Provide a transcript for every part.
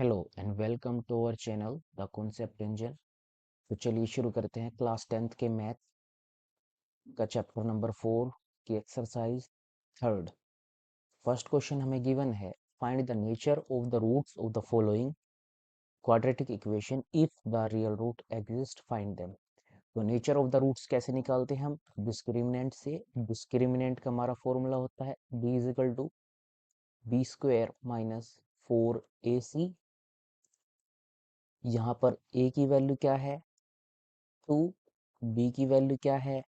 Hello and welcome to our channel the concept engine. तो चलिए शुरू करते हैं क्लास 10th के मैथ का चैप्टर नंबर 4 की एक्सरसाइज थर्ड। फर्स्ट क्वेश्चन हमें गिवन है, find the nature of the roots of the following quadratic equation if the real root exist, find them. तो नेचर ऑफ द रूट्स कैसे निकालते हैं हम? डिस्क्रिमिनेंट से। डिस्क्रिमिनेंट का हमारा फॉर्मूला होता है b is equal to B square minus 4ac। यहाँ पर a की वैल्यू क्या है? 2। b की वैल्यू क्या है?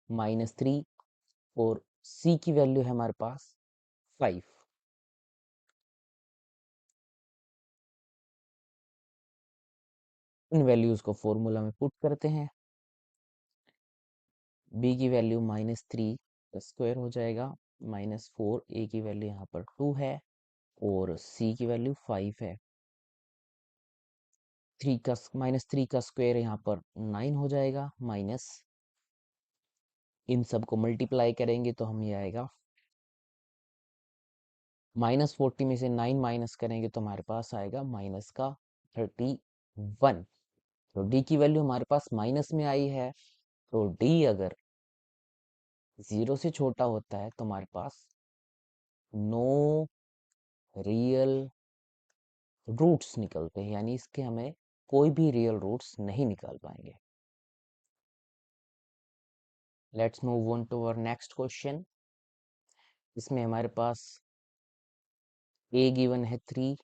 -3। और c की वैल्यू है हमारे पास 5। इन वैल्यूज को फॉर्मूला में पुट करते हैं। b की वैल्यू -3 का स्क्वायर हो जाएगा, -4। a की वैल्यू यहाँ पर 2 है और c की वैल्यू 5 है। 3 का स्क्वायर यहाँ पर 9 हो जाएगा, माइनस इन सब को मल्टीप्लाई करेंगे तो हम ये आएगा -40 में से 9 माइनस करेंगे तो हमारे पास आएगा माइनस का 31। तो d की वैल्यू हमारे पास माइनस में आई है, तो d अगर 0 से छोटा होता है तो हमारे पास नो रियल रूट्स निकलते हैं, यानी इसके हमें कोई भी रियल रूट्स नहीं निकाल पाएंगे। Let's move on to our next question. इसमें हमारे पास a गिवन है 3,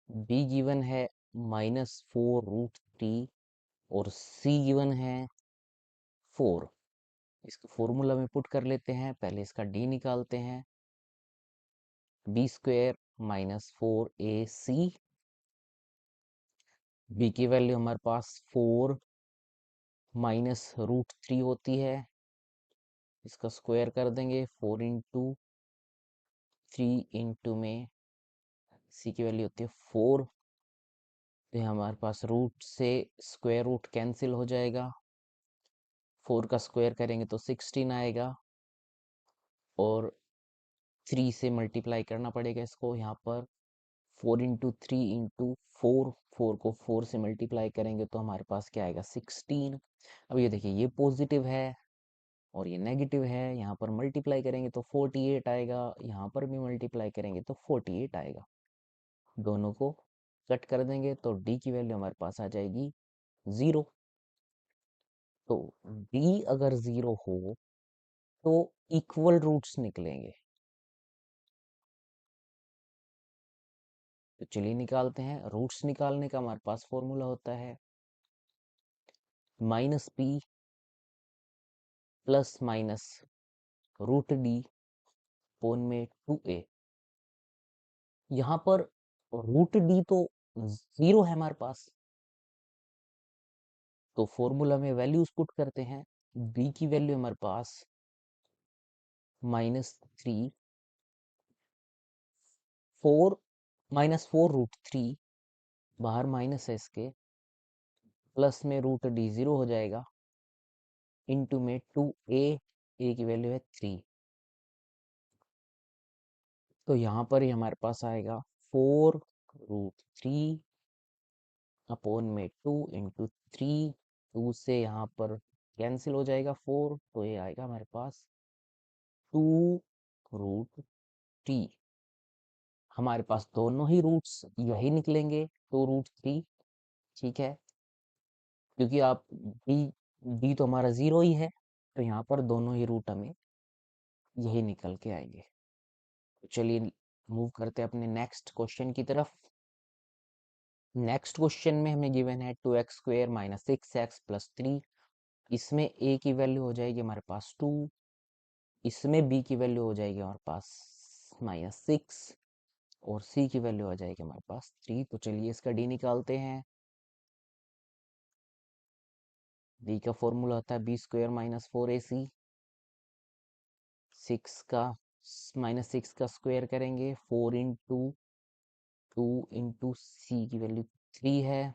b गिवन है -4√3 और c गिवन है 4। इसको फॉर्मूला में पुट कर लेते हैं। पहले इसका d निकालते हैं, बी स्क्वेयर -4ac। b की वैल्यू हमारे पास 4 -√3 होती है। इसका स्क्वायर कर देंगे, 4 इंटू 3 इंटू में c की वैल्यू होती है 4। तो हमारे पास रूट से स्क्वायर रूट कैंसिल हो जाएगा। 4 का स्क्वायर करेंगे तो 16 आएगा और 3 से मल्टीप्लाई करना पड़ेगा इसको। यहाँ पर 4 इंटू 3 इंटू 4, 4 को 4 से मल्टीप्लाई करेंगे तो हमारे पास क्या आएगा 16। अब ये देखिए, ये पॉजिटिव है और ये नेगेटिव है। यहाँ पर मल्टीप्लाई करेंगे तो 48 आएगा, यहाँ पर भी मल्टीप्लाई करेंगे तो 48 आएगा। दोनों को कट कर देंगे तो d की वैल्यू हमारे पास आ जाएगी 0। तो d अगर 0 हो तो इक्वल रूट्स निकलेंगे। तो चलिए निकालते हैं। रूट्स निकालने का हमारे पास फॉर्मूला होता है -p प्लस माइनस √d पोन में 2a। यहाँ पर √d तो 0 है हमारे पास, तो फॉर्मूला में वैल्यूज पुट करते हैं। b की वैल्यू हमारे पास -3, 4 -4√3, बाहर माइनस है इसके, प्लस में √d 0 हो जाएगा, इंटू में 2a की वैल्यू है 3। तो यहाँ पर ही हमारे पास आएगा 4√3 अपॉन में 2 इंटू 3। 2 से यहाँ पर कैंसिल हो जाएगा 4, तो ये आएगा हमारे पास 2√3। हमारे पास दोनों ही रूट्स यही निकलेंगे, 2√3। ठीक है, क्योंकि आप डी तो हमारा 0 ही है, तो यहाँ पर दोनों ही रूट हमें यही निकल के आएंगे। तो चलिए मूव करते हैं अपने नेक्स्ट क्वेश्चन की तरफ। नेक्स्ट क्वेश्चन में हमें गिवन है 2x² - 6x + 3। इसमें a की वैल्यू हो जाएगी हमारे पास 2, इसमें b की वैल्यू हो जाएगी हमारे पास -6 और c की वैल्यू आ जाएगी हमारे पास 3। तो चलिए इसका d निकालते हैं। d का फॉर्मूला होता है b² - 4ac। 6 का -6 का स्क्वायर करेंगे, 4 इंटू 2 इंटू c की वैल्यू 3 है।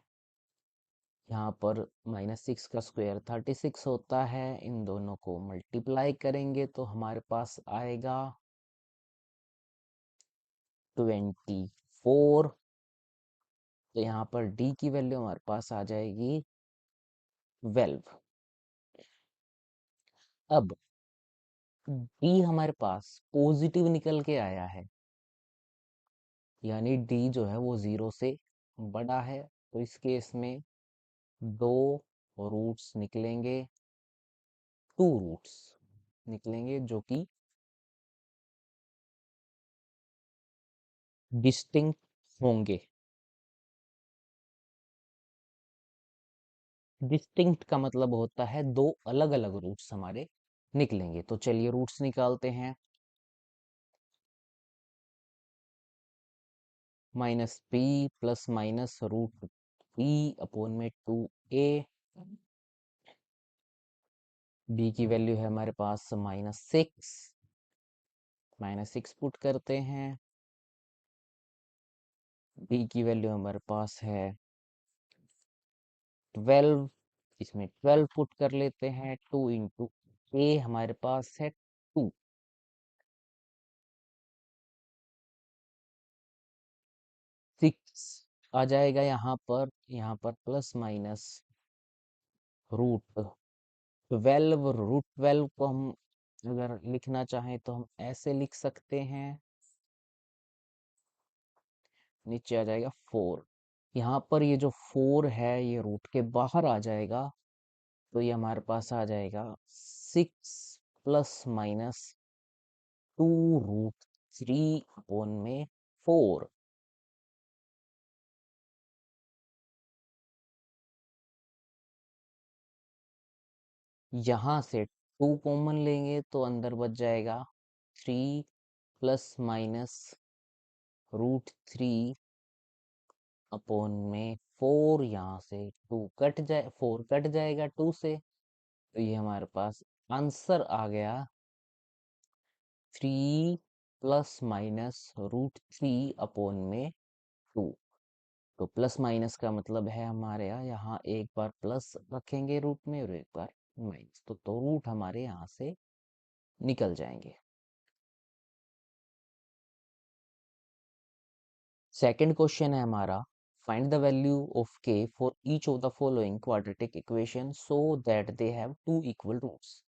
यहाँ पर -6 का स्क्वायर 36 होता है। इन दोनों को मल्टीप्लाई करेंगे तो हमारे पास आएगा 24। तो यहाँ पर डी की वैल्यू हमारे पास आ जाएगी 12। अब डी हमारे पास पॉजिटिव निकल के आया है, यानी डी जो है वो 0 से बड़ा है। तो इस केस में दो रूट्स निकलेंगे, टू रूट्स निकलेंगे जो कि डिस्टिंक्ट होंगे। डिस्टिंक्ट का मतलब होता है दो अलग अलग रूट्स हमारे निकलेंगे। तो चलिए रूट्स निकालते हैं। Minus P plus minus root P upon में 2a। बी की वैल्यू है हमारे पास -6, -6 पुट करते हैं। बी की वैल्यू हमारे पास है 12, इसमें 12 पुट कर लेते हैं। 2 इंटू ए हमारे पास है 2, 6 आ जाएगा यहाँ पर प्लस माइनस रूट 12। रूट 12 को हम अगर लिखना चाहें तो हम ऐसे लिख सकते हैं, नीचे आ जाएगा 4। यहाँ पर ये जो 4 है ये रूट के बाहर आ जाएगा, तो ये हमारे पास आ जाएगा 6 प्लस माइनस 2√3 अपॉन में 4। यहाँ से 2 कॉमन लेंगे तो अंदर बच जाएगा 3 प्लस माइनस √3 अपॉन में 4। यहाँ से 4 कट जाएगा 2 से, तो ये हमारे पास आंसर आ गया 3 प्लस माइनस √3 अपॉन में 2। तो प्लस माइनस का मतलब है हमारे यहाँ एक बार प्लस रखेंगे रूट में और एक बार माइनस, तो दो रूट हमारे यहाँ से निकल जाएंगे। सेकंड क्वेश्चन है हमारा, find the value of K for each of the following quadratic equation so that they have two equal roots.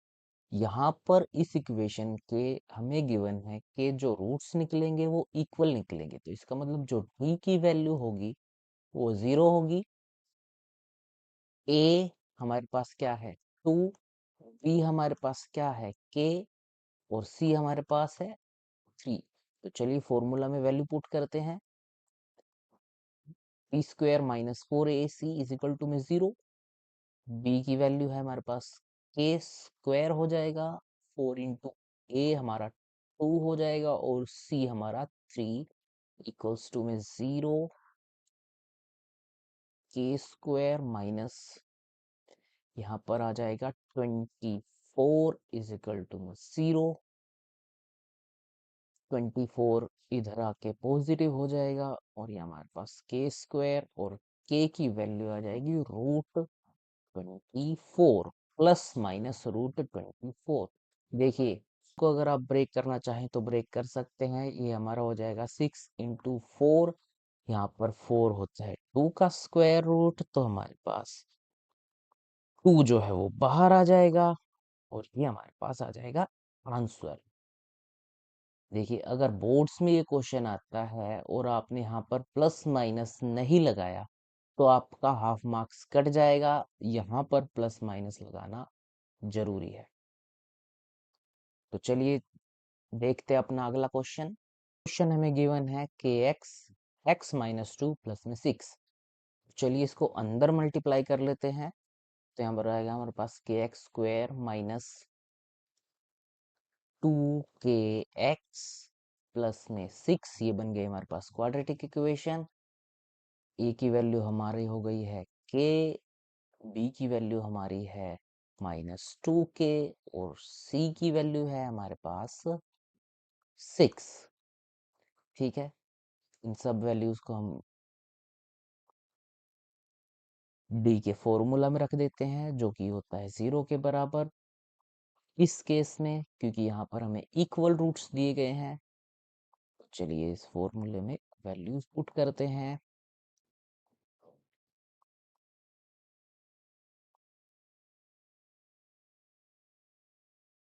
यहाँ पर इस इक्वेशन के हमें गिवन है कि जो रूट्स निकलेंगे वो इक्वल निकलेंगे। तो इसका मतलब जो डी की वैल्यू होगी वो 0 होगी। ए हमारे पास क्या है 2, बी हमारे पास क्या है के, और सी हमारे पास है 3। तो चलिए फॉर्मूला में वैल्यू पुट करते हैं। B square minus 4ac is equal to में 0। बी की वैल्यू है हमारे पास के स्क्वायर हो जाएगा, 4 इंटू ए हमारा 2 हो जाएगा, और सी हमारा 3 इक्वल्स टू में 0। के स्क्वायर माइनस यहाँ पर आ जाएगा 24 इज इक्वल टू में 0। 24 इधर आके पॉजिटिव हो जाएगा, और ये हमारे पास के स्क्वायर और के की वैल्यू आ जाएगी √24 प्लस माइनस √24। देखिए इसको अगर आप ब्रेक करना चाहें तो ब्रेक कर सकते हैं। ये हमारा हो जाएगा 6 इंटू 4, यहाँ पर 4 होता है 2 का स्क्वायर रूट, तो हमारे पास 2 जो है वो बाहर आ जाएगा, और ये हमारे पास आ जाएगा आंसर। देखिए अगर बोर्ड्स में ये क्वेश्चन आता है और आपने यहाँ पर प्लस माइनस नहीं लगाया तो आपका हाफ मार्क्स कट जाएगा। यहाँ पर प्लस माइनस लगाना जरूरी है। तो चलिए देखते हैं अपना अगला क्वेश्चन। क्वेश्चन हमें गिवन है के एक्स माइनस 2 प्लस में 6। चलिए इसको अंदर मल्टीप्लाई कर लेते हैं। तो यहाँ पर आएगा हमारे पास के एक्स स्क्वायर माइनस 2 के एक्स प्लस में 6। ये बन गई हमारे पास क्वाड्रेटिक इक्वेशन। ए की वैल्यू हमारी हो गई है के, बी की वैल्यू हमारी है -2 के, और सी की वैल्यू है हमारे पास 6। ठीक है, इन सब वैल्यूज को हम डी के फॉर्मूला में रख देते हैं, जो कि होता है 0 के बराबर। इस केस में क्योंकि यहाँ पर हमें इक्वल रूट्स दिए गए हैं, चलिए इस फॉर्मूले में वैल्यूज पुट करते हैं।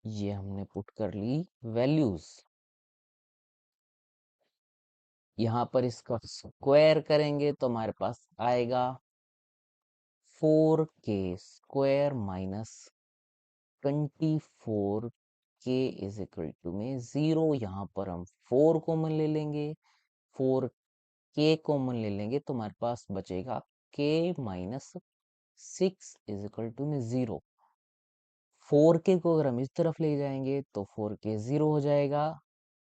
ये हमने पुट कर ली वैल्यूज। यहाँ पर इसका स्क्वायर करेंगे तो हमारे पास आएगा 4k² minus 24k is equal to में 0। यहाँ पर हम 4 कॉमन ले लेंगे, 4k कॉमन ले लेंगे तो हमारे पास बचेगा k minus 6 is equal to में 0। 4k को अगर हम इस तरफ ले जाएंगे तो 4k 0 हो जाएगा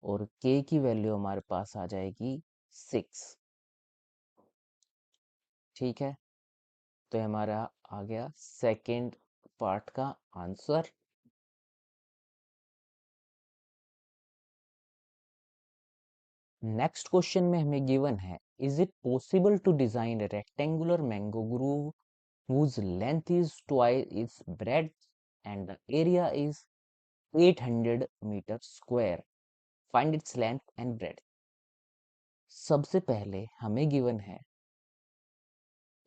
और k की वैल्यू हमारे पास आ जाएगी 6। ठीक है, तो हमारा आ गया सेकेंड पार्ट का आंसर। नेक्स्ट क्वेश्चन में हमें गिवन है, is it possible to design a rectangular mango groove whose length is twice its breadth and the area is 800 meter square, find its length and breadth। सबसे पहले हमें given है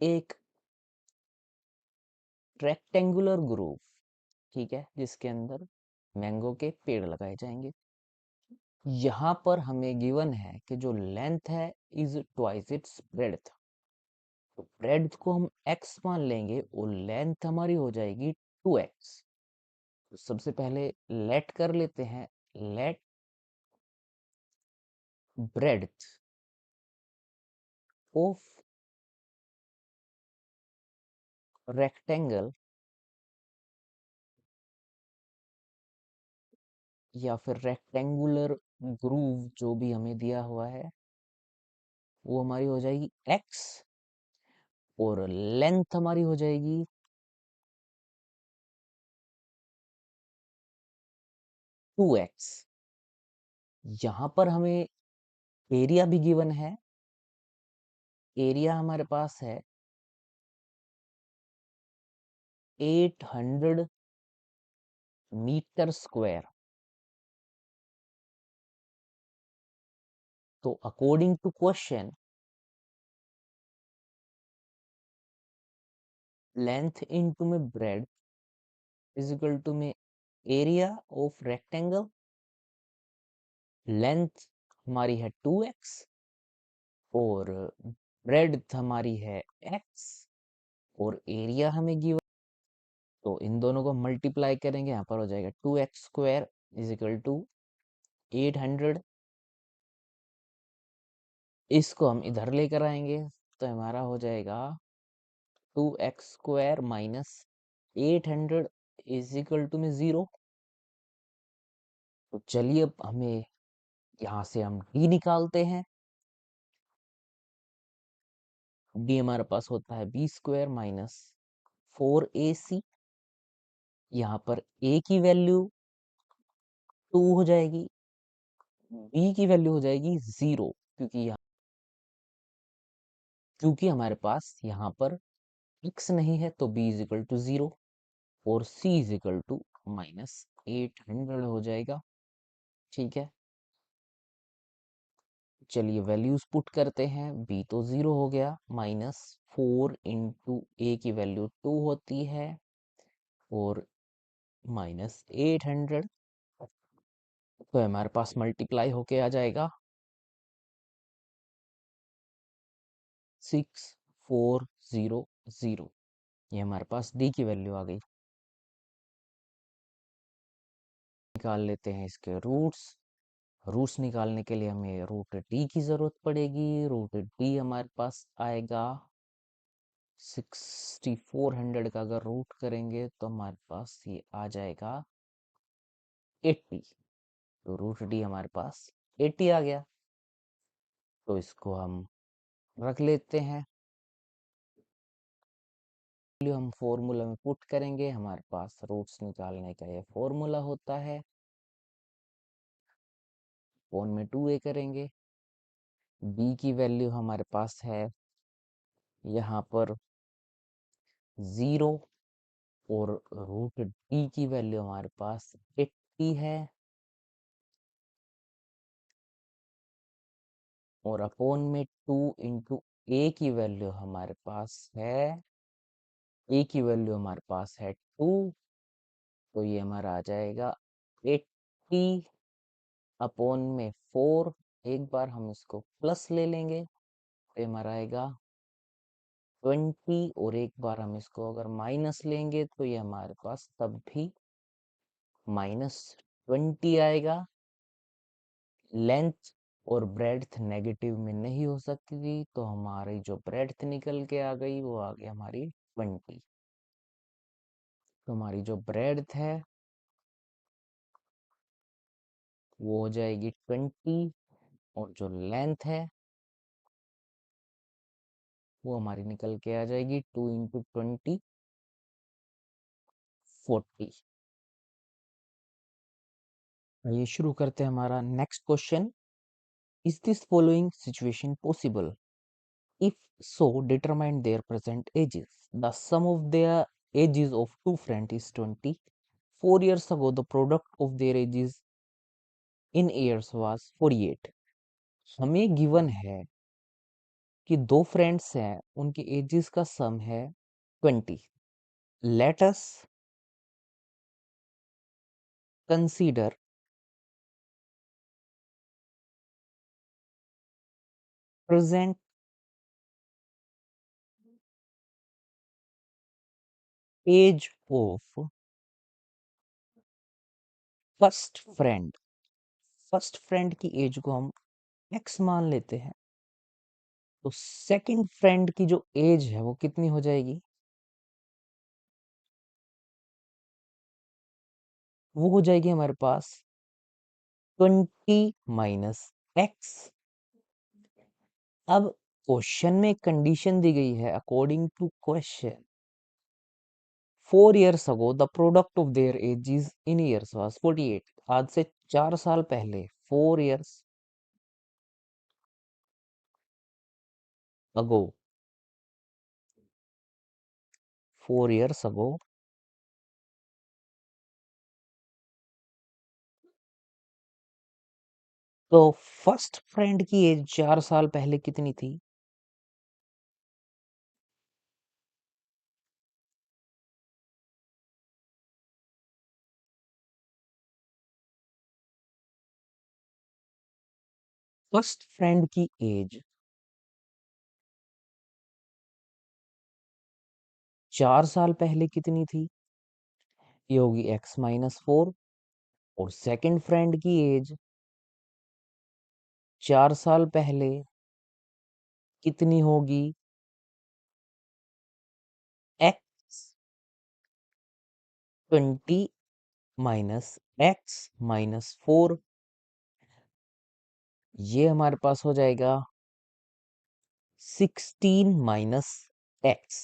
एक rectangular groove, ठीक है, जिसके अंदर मैंगो के पेड़ लगाए जाएंगे। यहाँ पर हमें गिवन है कि जो लेंथ है इज ट्वाइस इट्स ब्रेड्थ, तो ब्रेड्थ को हम x मान लेंगे और लेंथ हमारी हो जाएगी 2x। तो सबसे पहले लेट कर लेते हैं, लेट ब्रेड्थ ऑफ रेक्टेंगल या फिर रेक्टेंगुलर ग्रूव जो भी हमें दिया हुआ है वो हमारी हो जाएगी x और लेंथ हमारी हो जाएगी 2x। यहाँ पर हमें एरिया भी गिवन है, एरिया हमारे पास है 800 मीटर स्क्वायर। तो according to question, length into में ब्रेड इज इक्वल टू में एरिया ऑफ रेक्टेंगल। लेंथ हमारी है 2x और ब्रेड हमारी है x और एरिया हमें गिवन, तो इन दोनों को मल्टीप्लाई करेंगे, यहाँ पर हो जाएगा 2x² इज इक्वल टू 800। इसको हम इधर लेकर आएंगे तो हमारा हो जाएगा 2x² minus 800 is equal to में 0। तो चलिए अब हमें यहाँ से हम d निकालते हैं। d हमारे पास होता है b² माइनस 4ac। यहाँ पर a की वैल्यू 2 हो जाएगी, b की वैल्यू हो जाएगी 0, क्योंकि हमारे पास यहाँ पर x नहीं है तो b इज इक्वल टू 0 और c is equal to minus 800 हो जाएगा। ठीक है, चलिए वैल्यूज पुट करते हैं। b तो 0 हो गया, माइनस 4 इंटू a की वैल्यू 2 होती है और माइनस 800, तो हमारे पास मल्टीप्लाई होके आ जाएगा 6400। ये हमारे पास d की वैल्यू आ गई। निकाल लेते हैं इसके रूट्स। रूट्स निकालने के लिए हमें रूट डी की जरूरत पड़ेगी। रूट डी हमारे पास आएगा 6400 का अगर रूट करेंगे तो हमारे पास ये आ जाएगा 80। तो रूट डी हमारे पास 80 आ गया, तो इसको हम रख लेते हैं। हम फॉर्मूला में पुट करेंगे, हमारे पास रूट्स निकालने का ये फॉर्मूला होता है, फोन में 2a करेंगे। b की वैल्यू हमारे पास है यहाँ पर 0 और रूट डी की वैल्यू हमारे पास 80 है और अपॉन में 2 इंटू ए की वैल्यू हमारे पास है, ए की वैल्यू हमारे पास है 2, तो ये हमारा आ जाएगा 80 अपॉन में 4, एक बार हम इसको प्लस ले लेंगे तो हमारा आएगा 20, और एक बार हम इसको अगर माइनस लेंगे तो ये हमारे पास तब भी -20 आएगा। लेंथ और ब्रेड्थ नेगेटिव में नहीं हो सकती थी, तो हमारी जो ब्रेड्थ निकल के आ गई वो आ गई हमारी 20। तो हमारी जो ब्रेड्थ है वो हो जाएगी 20, और जो लेंथ है वो हमारी निकल के आ जाएगी 2 × 20, 40। ये शुरू करते हैं हमारा next question. Is this following situation possible? If so determine their present ages. The sum of their ages of two friends is 20. 4 years ago, the product of their ages in years was 48. हमें given है कि दो friends हैं, उनके edges का सम है 20. Let us consider present age of first friend. First friend की as को हम x मान लेते हैं, तो सेकंड फ्रेंड की जो एज है वो कितनी हो जाएगी? वो हो जाएगी हमारे पास 20 माइनस एक्स। अब क्वेश्चन में एक कंडीशन दी गई है, according to question 4 years ago the product of their ages in years was 48. आज से 4 साल पहले 4 years ago 4 years ago तो फर्स्ट फ्रेंड की एज 4 साल पहले कितनी थी? फर्स्ट फ्रेंड की एज 4 साल पहले कितनी थी? ये होगी x-4। और सेकंड फ्रेंड की एज 4 साल पहले कितनी होगी? x 20 minus x-4। ये हमारे पास हो जाएगा 16 माइनस एक्स।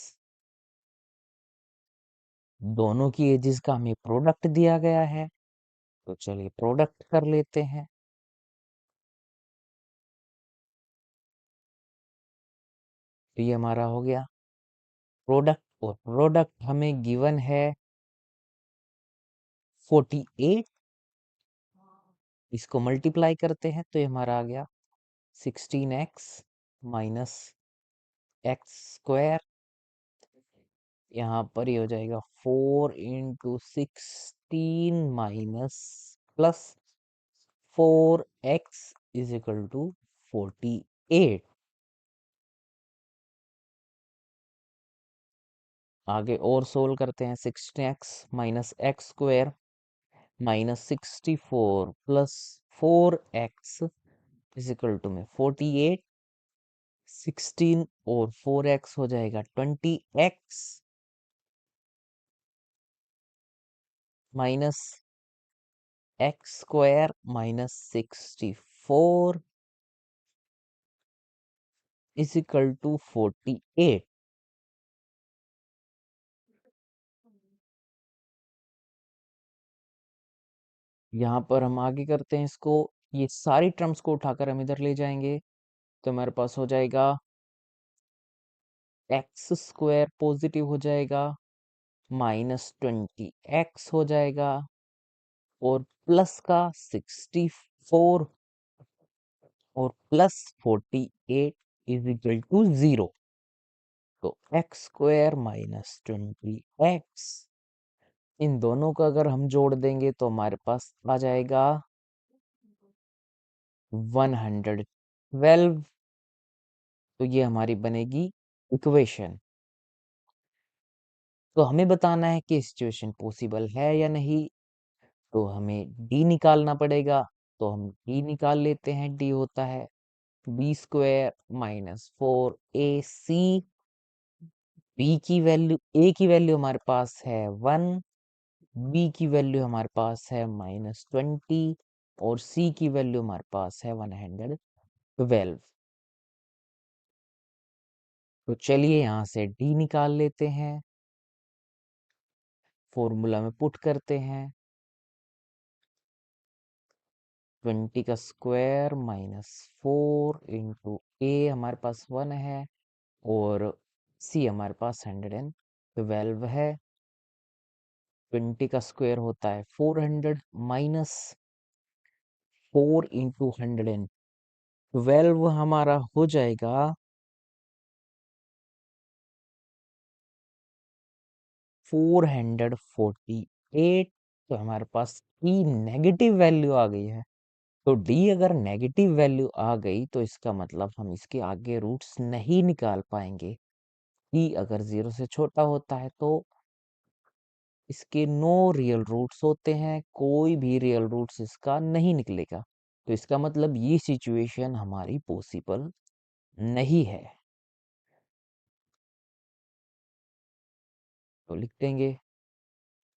दोनों की एजेस का हमें प्रोडक्ट दिया गया है, तो चलिए प्रोडक्ट कर लेते हैं। तो ये हमारा हो गया प्रोडक्ट, और प्रोडक्ट हमें गिवन है 48। इसको मल्टीप्लाई करते हैं तो ये हमारा आ गया 16x माइनस x²। यहाँ पर ये हो जाएगा 4 × 16 minus plus 4x is equal to 48। आगे और सोल्व करते हैं। 16x minus x² minus 64 plus 4x is equal to में 48। 16 और 4x हो जाएगा 20x minus x² minus 64 is equal to 48। यहाँ पर हम आगे करते हैं इसको। ये सारी टर्म्स को उठाकर हम इधर ले जाएंगे तो हमारे पास हो जाएगा x² पॉजिटिव हो जाएगा, -20x हो जाएगा, और प्लस का 64 और प्लस 48 इज इक्वल टू 0। तो x² माइनस 20x इन दोनों का अगर हम जोड़ देंगे तो हमारे पास आ जाएगा 112। तो ये हमारी बनेगी इक्वेशन। तो हमें बताना है कि सिचुएशन पॉसिबल है या नहीं। तो हमें डी निकालना पड़ेगा। तो हम डी निकाल लेते हैं। डी होता है b² - 4ac। बी की वैल्यू, ए की वैल्यू हमारे पास है 1, बी की वैल्यू हमारे पास है -20 और सी की वैल्यू हमारे पास है 112। तो चलिए यहाँ से डी निकाल लेते हैं। फॉर्मूला में पुट करते हैं। 20 का स्क्वायर -4 इंटू ए हमारे पास 1 है और सी हमारे पास 112 है। 20 का स्क्वायर होता है 400 माइनस 4 इंटू 112 हमारा हो जाएगा 448। तो हमारे पास की नेगेटिव वैल्यू आ गई है। तो डी अगर नेगेटिव वैल्यू आ गई तो इसका मतलब हम इसके आगे रूट्स नहीं निकाल पाएंगे। ई अगर 0 से छोटा होता है तो इसके नो रियल रूट्स होते हैं, कोई भी रियल रूट्स इसका नहीं निकलेगा। तो इसका मतलब ये सिचुएशन हमारी पॉसिबल नहीं है। तो लिख देंगे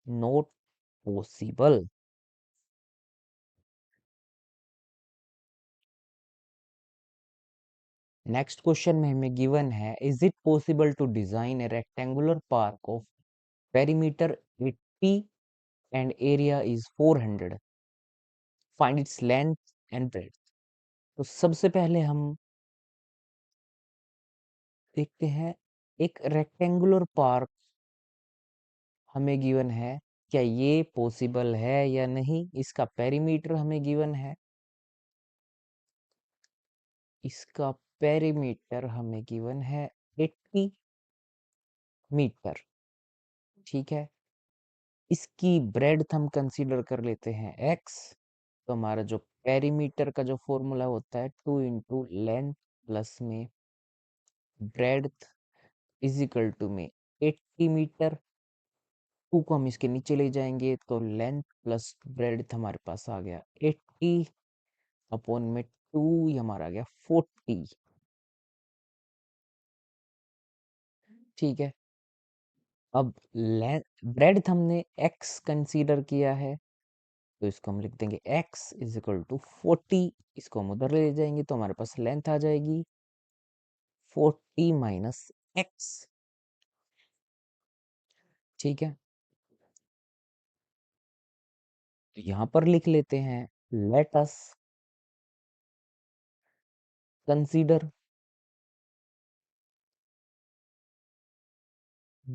नॉट पॉसिबल। नेक्स्ट क्वेश्चन में हमें गिवन है, is it possible to design a rectangular park of perimeter 80 and area is 400, find its length and breadth. तो सबसे पहले हम देखते हैं एक रेक्टेंगुलर पार्क हमें गिवन है, क्या ये पॉसिबल है या नहीं। इसका पेरीमीटर हमें गिवन है। इसका पेरीमीटर हमें गिवन है 80 मीटर। ठीक है। इसकी ब्रेड्थ हम कंसीडर कर लेते हैं x। तो हमारा जो पेरीमीटर का जो फॉर्मूला होता है 2 इंटू लेंथ प्लस में ब्रेड्थ इज इक्वल टू में 80 मीटर। 2 को हम इसके नीचे ले जाएंगे तो लेंथ प्लस ब्रेड्थ हमारे पास आ गया 80 अपॉन में 2, ये हमारा आ गया 40। ठीक है। अब ब्रेड्थ हमने x कंसीडर किया है तो इसको हम लिख देंगे x इज इक्वल टू 40। इसको हम उधर ले जाएंगे तो हमारे पास लेंथ आ जाएगी 40 माइनस x। ठीक है। तो यहां पर लिख लेते हैं, let us consider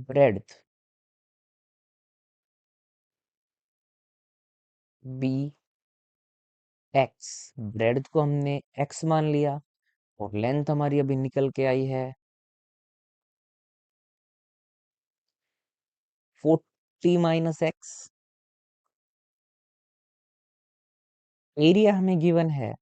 breadth be X. Breadth को हमने x मान लिया और लेंथ हमारी अभी निकल के आई है 40 माइनस एक्स। एरिया हमें गिवन है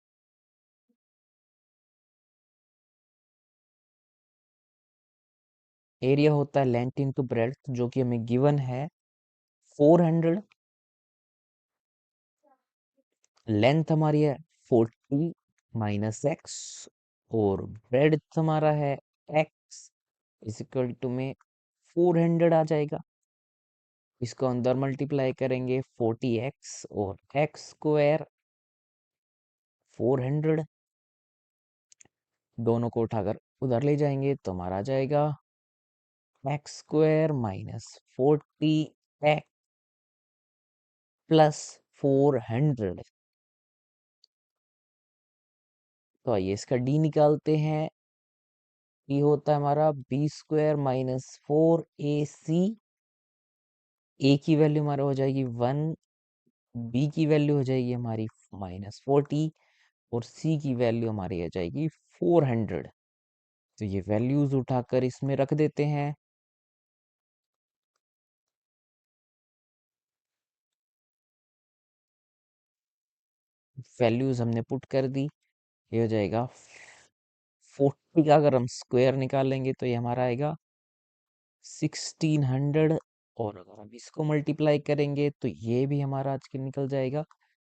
एरिया होता है लेंथ इंटू ब्रेड्थ जो कि हमें गिवन है 400। लेंथ हमारी है 40 माइनस एक्स और ब्रेड्थ हमारा है एक्स इज इक्वल टू में 400 आ जाएगा। इसको अंदर मल्टीप्लाई करेंगे 40x और एक्स स्क्वायर 400। दोनों को उठाकर उधर ले जाएंगे तो हमारा आ जाएगा x square minus 40x plus 400। तो आइए इसका डी निकालते हैं। ये होता है हमारा b² - 4ac। ए की वैल्यू हमारा हो जाएगी 1, बी की वैल्यू हो जाएगी हमारी -40 और सी की वैल्यू हमारी आ जाएगी 400। तो ये वैल्यूज उठाकर इसमें रख देते हैं। वैल्यूज हमने पुट कर दी। ये हो जाएगा 40 का अगर हम स्क्वायर निकालेंगे तो ये हमारा आएगा 1600, और अगर हम इसको मल्टीप्लाई करेंगे तो ये भी हमारा आज के निकल जाएगा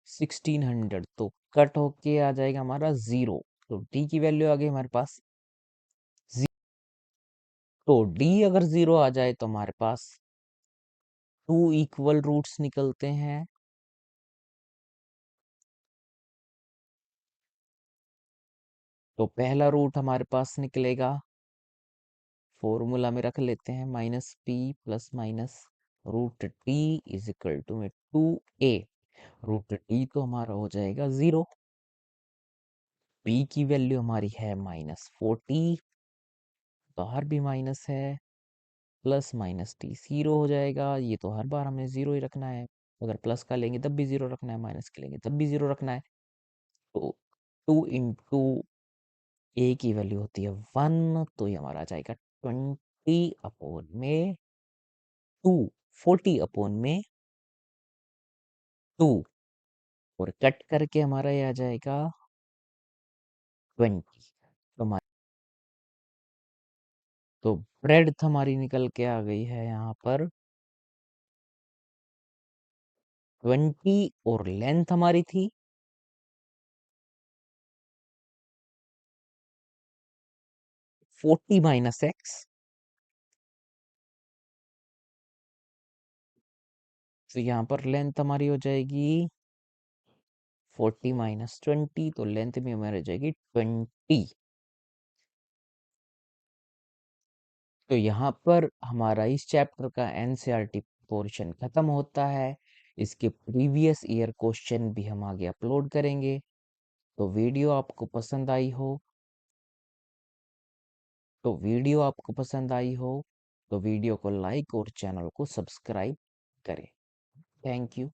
1600। तो कट होके आ जाएगा हमारा 0। तो डी की वैल्यू आ गई हमारे पास 0। तो डी अगर 0 आ जाए तो हमारे पास 2 इक्वल रूट्स निकलते हैं। तो पहला रूट हमारे पास निकलेगा, फॉर्मूला में रख लेते हैं, minus P plus minus root T is equal to में 2a। रूट टी तो हमारा हो जाएगा 0। पी की वैल्यू हमारी है -40, बाहर भी माइनस है, प्लस माइनस टी 0 हो जाएगा। ये तो हर बार हमें 0 ही रखना है, अगर प्लस का लेंगे तब भी 0 रखना है, माइनस के लेंगे तब भी 0 रखना है। तो 2 इंटू ए की वैल्यू होती है 1, तो ये हमारा आ जाएगा 20 अपॉन में 2, 40 अपॉन में 2, और कट करके हमारा ये आ जाएगा 20। तो तो ब्रेड हमारी निकल के आ गई है यहाँ पर 20, और लेंथ हमारी थी 40 माइनस एक्स। तो यहाँ पर लेंथ हमारी हो जाएगी 40 माइनस 20, तो लेंथ में हमारी हो जाएगी 20। तो यहाँ पर हमारा इस चैप्टर का एनसीईआरटी पोर्शन खत्म होता है। इसके प्रीवियस ईयर क्वेश्चन भी हम आगे अपलोड करेंगे। तो वीडियो आपको पसंद आई हो तो वीडियो को लाइक और चैनल को सब्सक्राइब करें। Thank you.